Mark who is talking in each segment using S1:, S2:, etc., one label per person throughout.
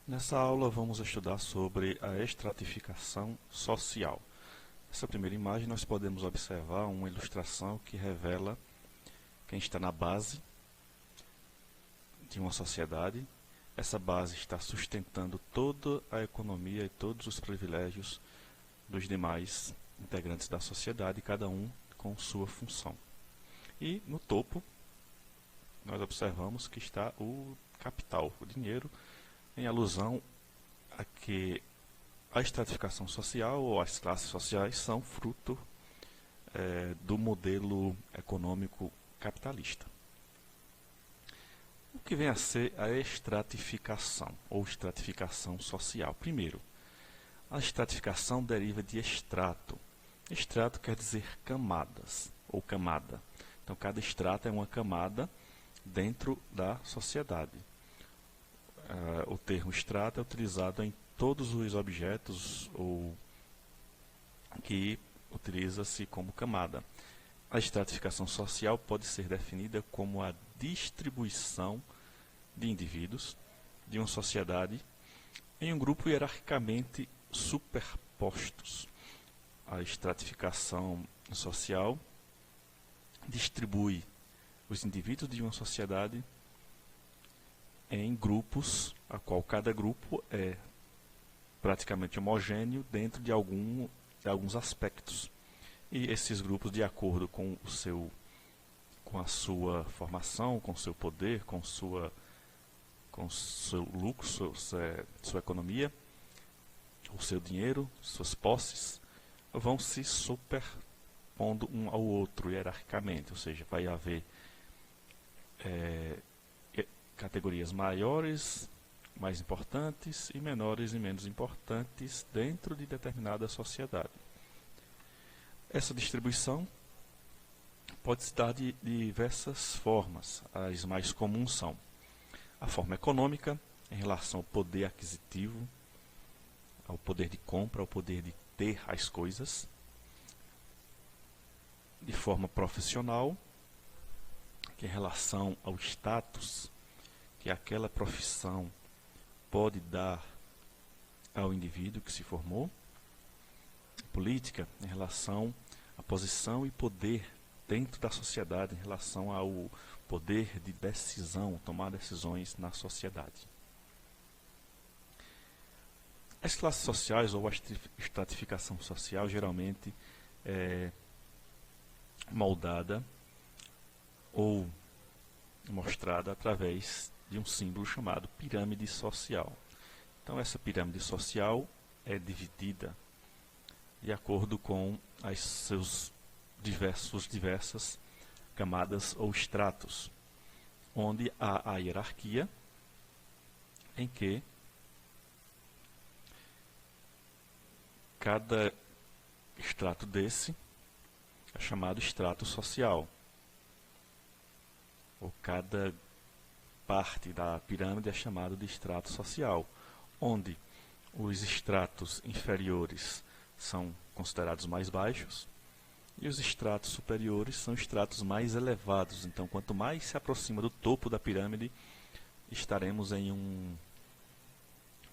S1: Nessa aula vamos estudar sobre a estratificação social. Nessa primeira imagem nós podemos observar uma ilustração que revela quem está na base de uma sociedade. Essa base está sustentando toda a economia e todos os privilégios dos demais integrantes da sociedade, cada um com sua função. E no topo nós observamos que está o capital, o dinheiro, em alusão a que a estratificação social ou as classes sociais são fruto do modelo econômico capitalista. O que vem a ser a estratificação ou estratificação social? Primeiro, a estratificação deriva de estrato. Estrato quer dizer camadas ou camada. Então, cada estrato é uma camada dentro da sociedade. O termo estrato é utilizado em todos os objetos ou que utiliza-se como camada. A estratificação social pode ser definida como a distribuição de indivíduos de uma sociedade em um grupo hierarquicamente superpostos. A estratificação social distribui os indivíduos de uma sociedade em grupos, a qual cada grupo é praticamente homogêneo dentro de alguns aspectos. E esses grupos, de acordo com a sua formação, com o seu poder, com o seu lucro, sua economia, o seu dinheiro, suas posses, vão se superpondo um ao outro hierarquicamente, ou seja, vai haver categorias maiores, mais importantes, e menores e menos importantes dentro de determinada sociedade. Essa distribuição pode se dar de diversas formas. As mais comuns são a forma econômica, em relação ao poder aquisitivo, ao poder de compra, ao poder de ter as coisas. De forma profissional, que é em relação ao status que aquela profissão pode dar ao indivíduo que se formou. Política, em relação à posição e poder dentro da sociedade, em relação ao poder de decisão, tomar decisões na sociedade. As classes sociais ou a estratificação social geralmente é moldada ou mostrada através de um símbolo chamado pirâmide social. Então, essa pirâmide social é dividida de acordo com as suas diversas camadas ou estratos, onde há a hierarquia, em que cada estrato desse é chamado estrato social, ou cada parte da pirâmide é chamado de estrato social, onde os estratos inferiores são considerados mais baixos e os estratos superiores são estratos mais elevados. Então, quanto mais se aproxima do topo da pirâmide, estaremos em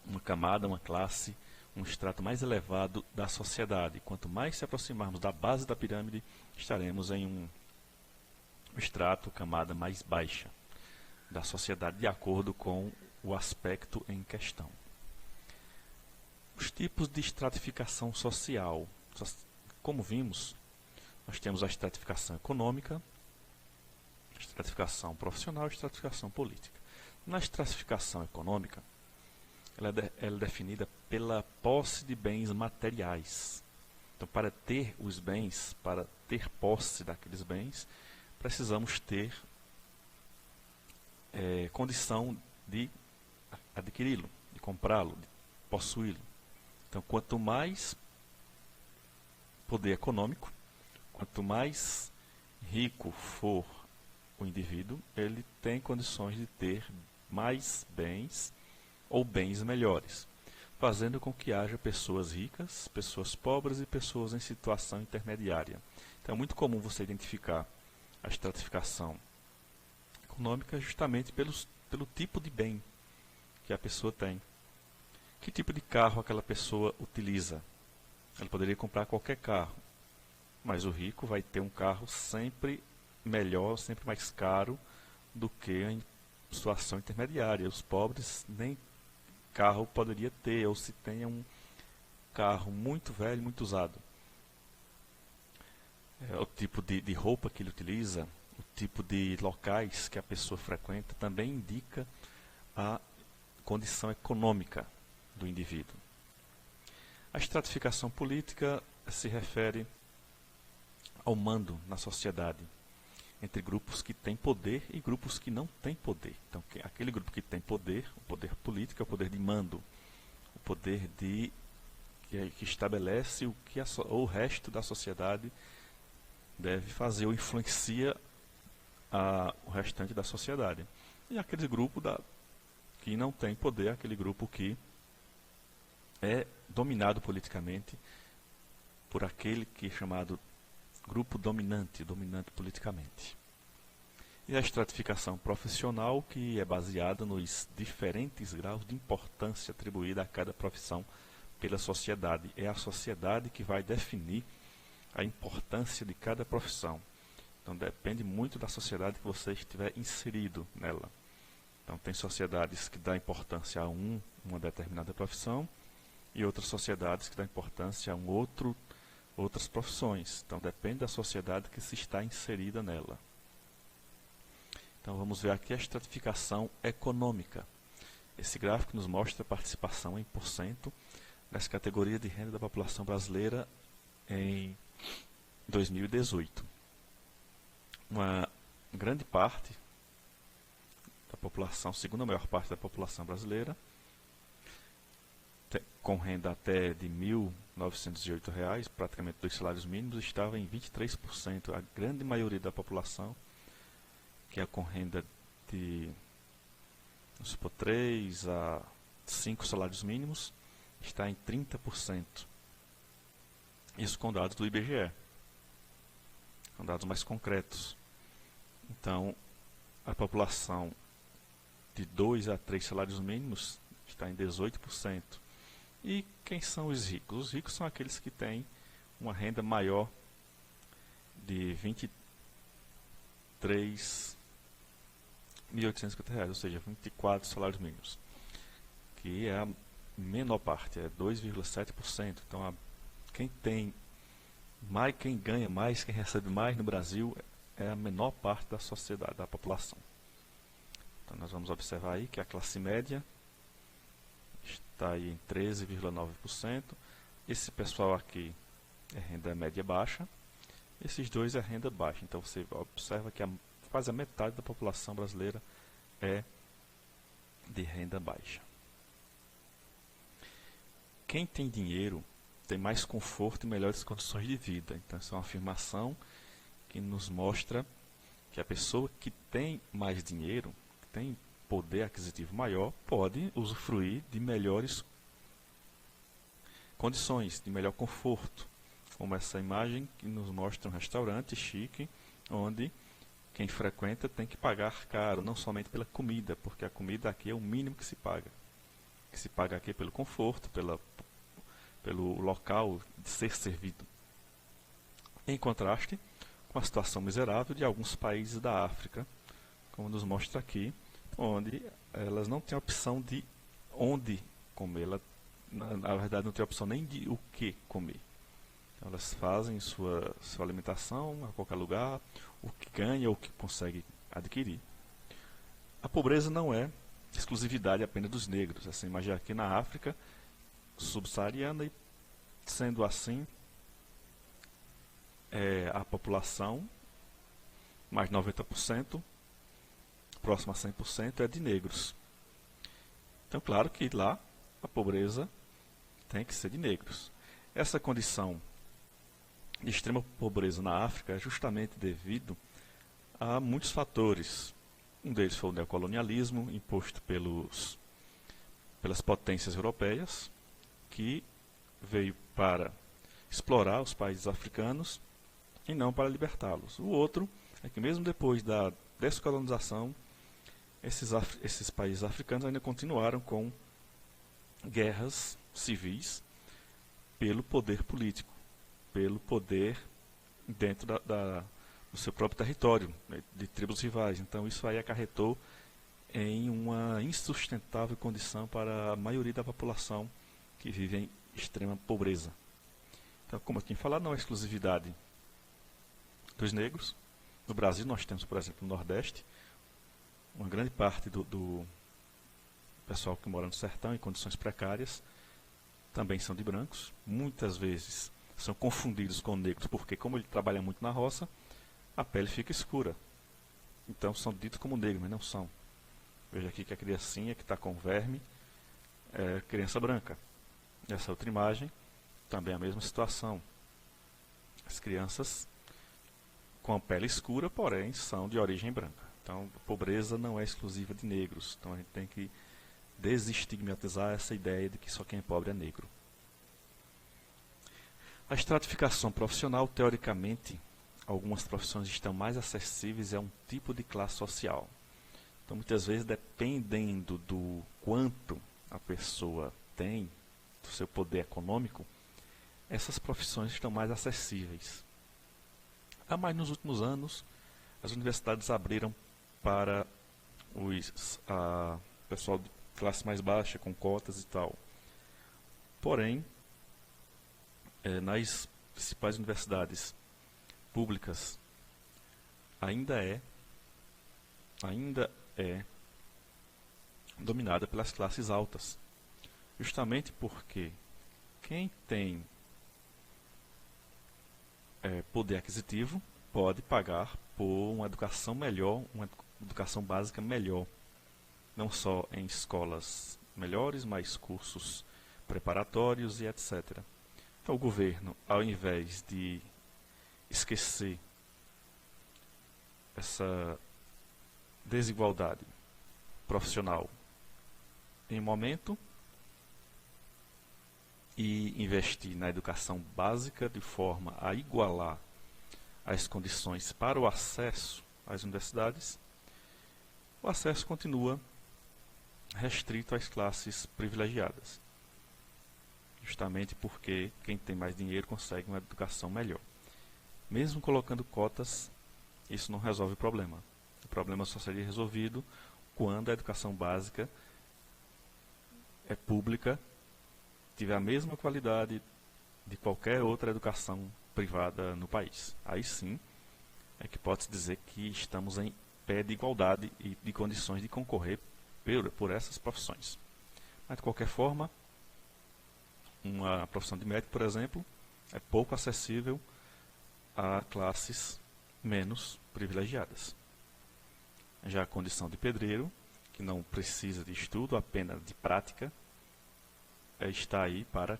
S1: uma camada, uma classe, um estrato mais elevado da sociedade. Quanto mais se aproximarmos da base da pirâmide, estaremos em um estrato, camada mais baixa da sociedade, de acordo com o aspecto em questão. Os tipos de estratificação social. Como vimos, nós temos a estratificação econômica, a estratificação profissional e a estratificação política. Na estratificação econômica, ela é definida pela posse de bens materiais. Então, para ter os bens, para ter posse daqueles bens, precisamos ter condição de adquiri-lo, de comprá-lo, de possuí-lo. Então, quanto mais poder econômico, quanto mais rico for o indivíduo, ele tem condições de ter mais bens ou bens melhores, fazendo com que haja pessoas ricas, pessoas pobres e pessoas em situação intermediária. Então, é muito comum você identificar a estratificação econômica justamente pelo tipo de bem que a pessoa tem. Que tipo de carro aquela pessoa utiliza? Ele poderia comprar qualquer carro, mas o rico vai ter um carro sempre melhor, sempre mais caro do que em situação intermediária. Os pobres nem carro poderia ter, ou se tem um carro muito velho, muito usado. O tipo de roupa que ele utiliza, o tipo de locais que a pessoa frequenta, também indica a condição econômica do indivíduo. A estratificação política se refere ao mando na sociedade, entre grupos que têm poder e grupos que não têm poder. Então, aquele grupo que tem poder, o poder político é o poder de mando, o poder que estabelece o resto da sociedade deve fazer ou influencia o restante da sociedade. E aquele grupo que não tem poder, aquele grupo que é dominado politicamente por aquele que é chamado grupo dominante politicamente. E a estratificação profissional, que é baseada nos diferentes graus de importância atribuída a cada profissão pela sociedade. É a sociedade que vai definir a importância de cada profissão. Então depende muito da sociedade que você estiver inserido nela. Então tem sociedades que dão importância a uma determinada profissão e outras sociedades que dão importância a outras profissões. Então depende da sociedade que se está inserida nela. Então vamos ver aqui a estratificação econômica. Esse gráfico nos mostra a participação em porcento das categorias de renda da população brasileira em 2018. Uma grande parte da população, segunda maior parte da população brasileira, com renda até de R$ 1.908, praticamente 2 salários mínimos, estava em 23%. A grande maioria da população, que é com renda de 3 a 5 salários mínimos, está em 30%. Isso com dados do IBGE, com dados mais concretos. Então, a população de 2 a 3 salários mínimos está em 18%. E quem são os ricos? Os ricos são aqueles que têm uma renda maior de R$ 23.850, ou seja, 24 salários mínimos, que é a menor parte, é 2,7%. Então, quem ganha mais, quem recebe mais no Brasil é a menor parte da sociedade, da população. Então, nós vamos observar aí que a classe média está aí em 13,9%. Esse pessoal aqui é renda média baixa. Esses dois é renda baixa. Então você observa que quase a metade da população brasileira é de renda baixa. Quem tem dinheiro tem mais conforto e melhores condições de vida. Então essa é uma afirmação que nos mostra que a pessoa que tem mais dinheiro, que tem poder aquisitivo maior, pode usufruir de melhores condições, de melhor conforto, como essa imagem que nos mostra um restaurante chique, onde quem frequenta tem que pagar caro, não somente pela comida, porque a comida aqui é o mínimo que se paga. Que se paga aqui pelo conforto, pelo local de ser servido. Em contraste com a situação miserável de alguns países da África, como nos mostra aqui, onde elas não têm opção de onde comer, na verdade não tem opção nem de o que comer. Então, elas fazem sua alimentação a qualquer lugar, o que ganha ou o que consegue adquirir. A pobreza não é exclusividade apenas dos negros. Essa imagem aqui na África subsaariana, e sendo assim, a população, mais 90%, próximo a 100%, é de negros. Então, claro que lá a pobreza tem que ser de negros. Essa condição de extrema pobreza na África é justamente devido a muitos fatores. Um deles foi o neocolonialismo, imposto pelas potências europeias, que veio para explorar os países africanos e não para libertá-los. O outro é que mesmo depois da descolonização, esses países africanos ainda continuaram com guerras civis pelo poder político, pelo poder dentro do seu próprio território, né, de tribos rivais. Então isso aí acarretou em uma insustentável condição para a maioria da população que vive em extrema pobreza. Então, como eu tinha falado, não é exclusividade dos negros. No Brasil nós temos, por exemplo, no Nordeste, uma grande parte do pessoal que mora no sertão em condições precárias também são de brancos. Muitas vezes são confundidos com negros porque, como ele trabalha muito na roça, a pele fica escura. Então são ditos como negros, mas não são. Veja aqui que a criancinha que está com verme é criança branca. Essa outra imagem, também a mesma situação. As crianças com a pele escura, porém, são de origem branca. Então, a pobreza não é exclusiva de negros. Então, a gente tem que desestigmatizar essa ideia de que só quem é pobre é negro. A estratificação profissional, teoricamente, algumas profissões estão mais acessíveis a um tipo de classe social. Então, muitas vezes, dependendo do quanto a pessoa tem, do seu poder econômico, essas profissões estão mais acessíveis. Mas nos últimos anos, as universidades abriram para o pessoal de classe mais baixa, com cotas e tal. Porém, nas principais universidades públicas, ainda é dominada pelas classes altas. Justamente porque quem tem poder aquisitivo pode pagar por uma educação melhor, uma educação básica melhor. Não só em escolas melhores, mas cursos preparatórios e etc. Então o governo, ao invés de esquecer essa desigualdade profissional em um momento e investir na educação básica de forma a igualar as condições para o acesso às universidades, o acesso continua restrito às classes privilegiadas, justamente porque quem tem mais dinheiro consegue uma educação melhor. Mesmo colocando cotas, isso não resolve o problema. O problema só seria resolvido quando a educação básica é pública, tiver a mesma qualidade de qualquer outra educação privada no país. Aí sim é que pode-se dizer que estamos em pé de igualdade e de condições de concorrer por essas profissões. Mas de qualquer forma, uma profissão de médico, por exemplo, é pouco acessível a classes menos privilegiadas. Já a condição de pedreiro, que não precisa de estudo, apenas de prática, está aí para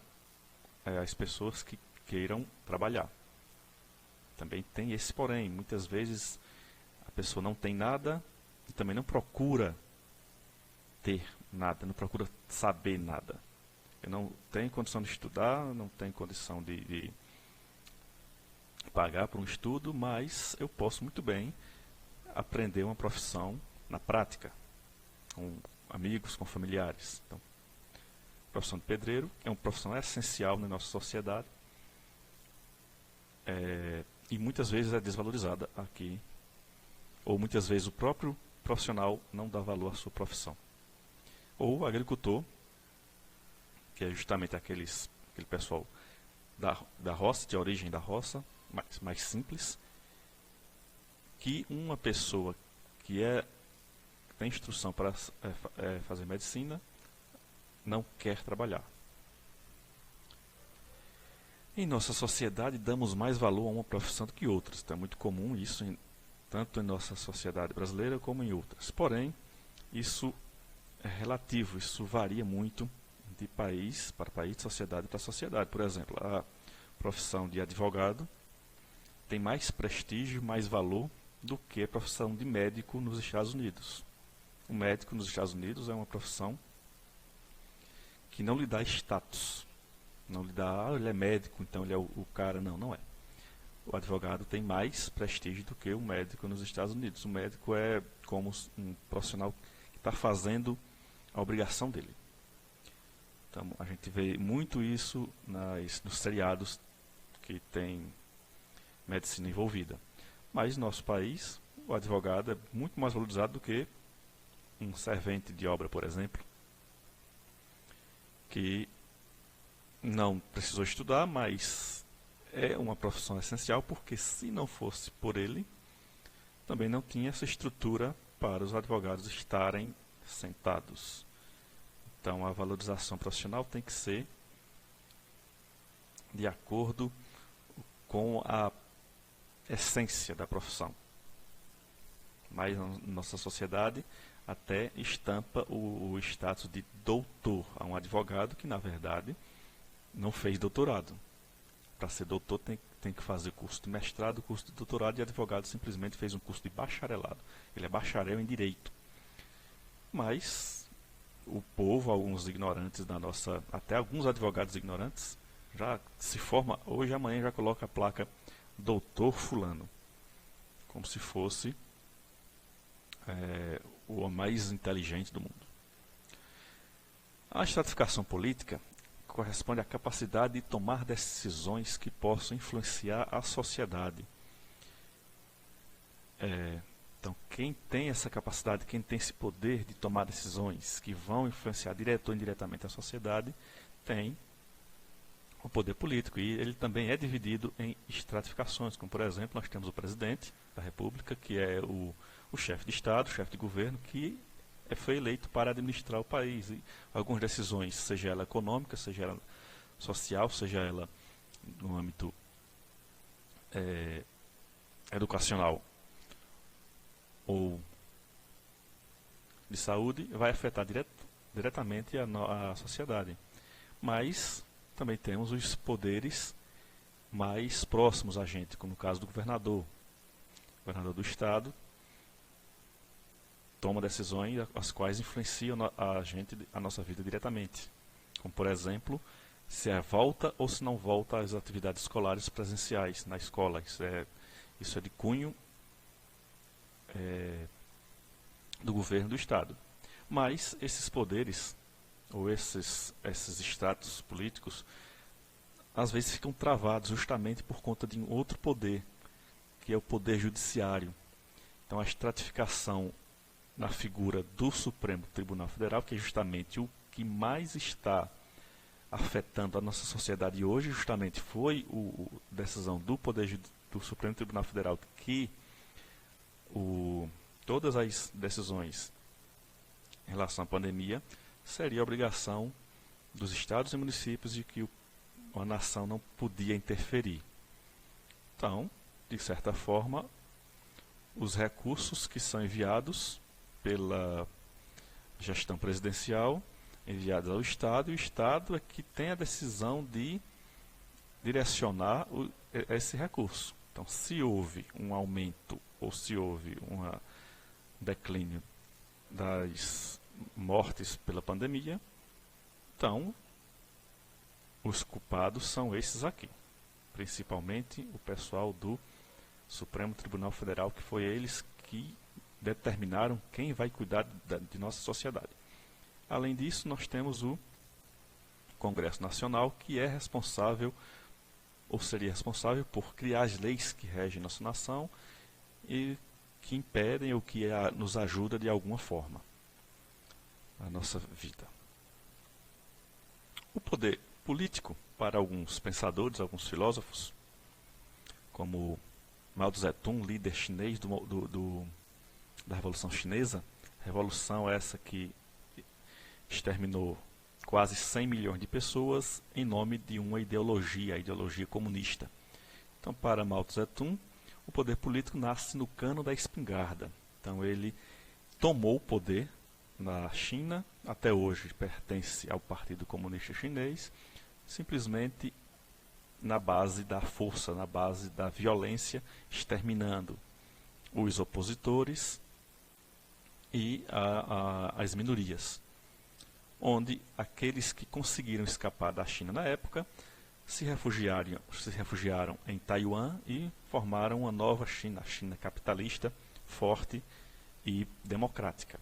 S1: as pessoas que queiram trabalhar. Também tem esse porém, muitas vezes a pessoa não tem nada e também não procura ter nada, não procura saber nada. Eu não tenho condição de estudar, não tenho condição de pagar por um estudo, mas eu posso muito bem aprender uma profissão na prática, com amigos, com familiares. Então, a profissão de pedreiro é uma profissão essencial na nossa sociedade e muitas vezes é desvalorizada aqui, ou muitas vezes o próprio profissional não dá valor à sua profissão. Ou o agricultor, que é justamente aquele pessoal da roça, de origem da roça, mais simples, que uma pessoa que tem instrução para fazer medicina não quer trabalhar. Em nossa sociedade, damos mais valor a uma profissão do que outras. Então, é muito comum isso, tanto em nossa sociedade brasileira como em outras. Porém, isso é relativo, isso varia muito de país para país, de sociedade para sociedade. Por exemplo, a profissão de advogado tem mais prestígio, mais valor do que a profissão de médico nos Estados Unidos. O médico nos Estados Unidos é uma profissão que não lhe dá status. Não lhe dá, ele é médico, então ele é o cara. Não, não é. O advogado tem mais prestígio do que o médico nos Estados Unidos. O médico é como um profissional que está fazendo a obrigação dele. Então, a gente vê muito isso nos seriados que tem medicina envolvida. Mas no nosso país, o advogado é muito mais valorizado do que um servente de obra, por exemplo, que não precisou estudar, mas é uma profissão essencial, porque se não fosse por ele, também não tinha essa estrutura para os advogados estarem sentados. Então, a valorização profissional tem que ser de acordo com a essência da profissão. Mas na nossa sociedade até estampa o status de doutor a um advogado que, na verdade, não fez doutorado. Para ser doutor tem que fazer curso de mestrado, curso de doutorado, e advogado simplesmente fez um curso de bacharelado. Ele é bacharel em direito. Mas o povo, alguns ignorantes até alguns advogados ignorantes, já se forma, hoje e amanhã já coloca a placa doutor fulano, como se fosse o mais inteligente do mundo. A estratificação política corresponde à capacidade de tomar decisões que possam influenciar a sociedade. Então, quem tem essa capacidade, quem tem esse poder de tomar decisões que vão influenciar direto ou indiretamente a sociedade, tem o poder político, e ele também é dividido em estratificações, como por exemplo, nós temos o presidente da República, que é o chefe de Estado, o chefe de governo, que foi eleito para administrar o país, e algumas decisões, seja ela econômica, seja ela social, seja ela no âmbito educacional ou de saúde, vai afetar diretamente a sociedade. Mas também temos os poderes mais próximos a gente, como no caso do governador. O governador do estado toma decisões as quais influenciam a nossa vida diretamente. Como, por exemplo, se volta ou se não volta às atividades escolares presenciais na escola. Isso é de cunho do governo do estado. Mas esses poderes, ou esses estratos políticos, às vezes ficam travados justamente por conta de um outro poder, que é o poder judiciário. Então, a estratificação na figura do Supremo Tribunal Federal, que é justamente o que mais está afetando a nossa sociedade hoje, justamente foi a decisão do do Supremo Tribunal Federal que todas as decisões em relação à pandemia seria obrigação dos estados e municípios, de que a nação não podia interferir. Então, de certa forma, os recursos que são enviados pela gestão presidencial, enviados ao Estado, e o Estado é que tem a decisão de direcionar esse recurso. Então, se houve um aumento ou se houve um declínio das mortes pela pandemia, então os culpados são esses aqui, principalmente o pessoal do Supremo Tribunal Federal, que foi eles que determinaram quem vai cuidar de nossa sociedade. Além disso, nós temos o Congresso Nacional, que é responsável, ou seria responsável por criar as leis que regem nossa nação e que impedem ou que nos ajuda de alguma forma na nossa vida. O poder político, para alguns pensadores, alguns filósofos, como Mao Tse-tung, líder chinês da Revolução Chinesa, revolução essa que exterminou quase 100 milhões de pessoas em nome de uma ideologia, a ideologia comunista. Então, para Mao Tse-tung, o poder político nasce no cano da espingarda. Então, ele tomou o poder na China, até hoje pertence ao Partido Comunista Chinês, simplesmente na base da força, na base da violência, exterminando os opositores e as minorias, onde aqueles que conseguiram escapar da China na época se refugiaram em Taiwan e formaram uma nova China, a China capitalista, forte e democrática.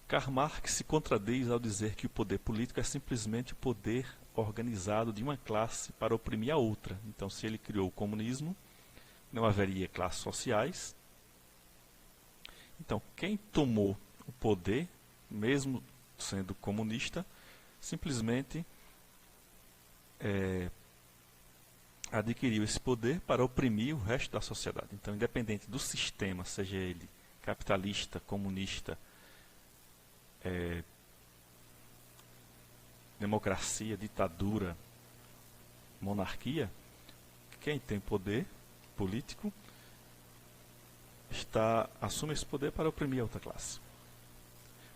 S1: Karl Marx se contradiz ao dizer que o poder político é simplesmente o poder organizado de uma classe para oprimir a outra. Então, se ele criou o comunismo, não haveria classes sociais. Então, quem tomou o poder, mesmo sendo comunista, simplesmente adquiriu esse poder para oprimir o resto da sociedade. Então, independente do sistema, seja ele capitalista, comunista, democracia, ditadura, monarquia, quem tem poder político assume esse poder para oprimir a outra classe.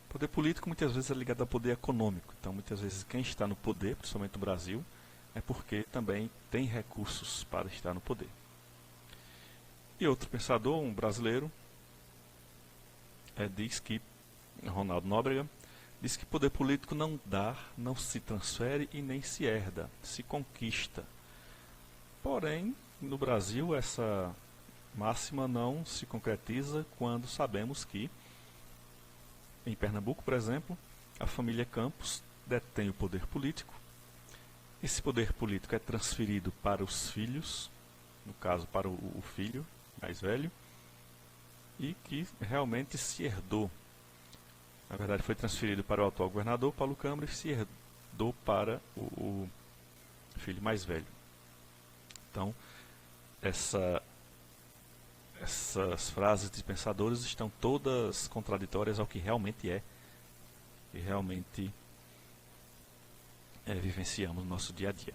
S1: O poder político muitas vezes é ligado ao poder econômico. Então, muitas vezes, quem está no poder, principalmente no Brasil, é porque também tem recursos para estar no poder. E outro pensador, um brasileiro, diz que, Ronaldo Nóbrega, diz que poder político não dá, não se transfere e nem se herda, se conquista. Porém, no Brasil, essa máxima não se concretiza quando sabemos que, em Pernambuco, por exemplo, a família Campos detém o poder político. Esse poder político é transferido para os filhos, no caso para o filho mais velho, e que realmente se herdou. Na verdade, foi transferido para o atual governador, Paulo Câmara, e se herdou para o filho mais velho. Então, essas frases de pensadores estão todas contraditórias ao que realmente é, e realmente vivenciamos no nosso dia a dia.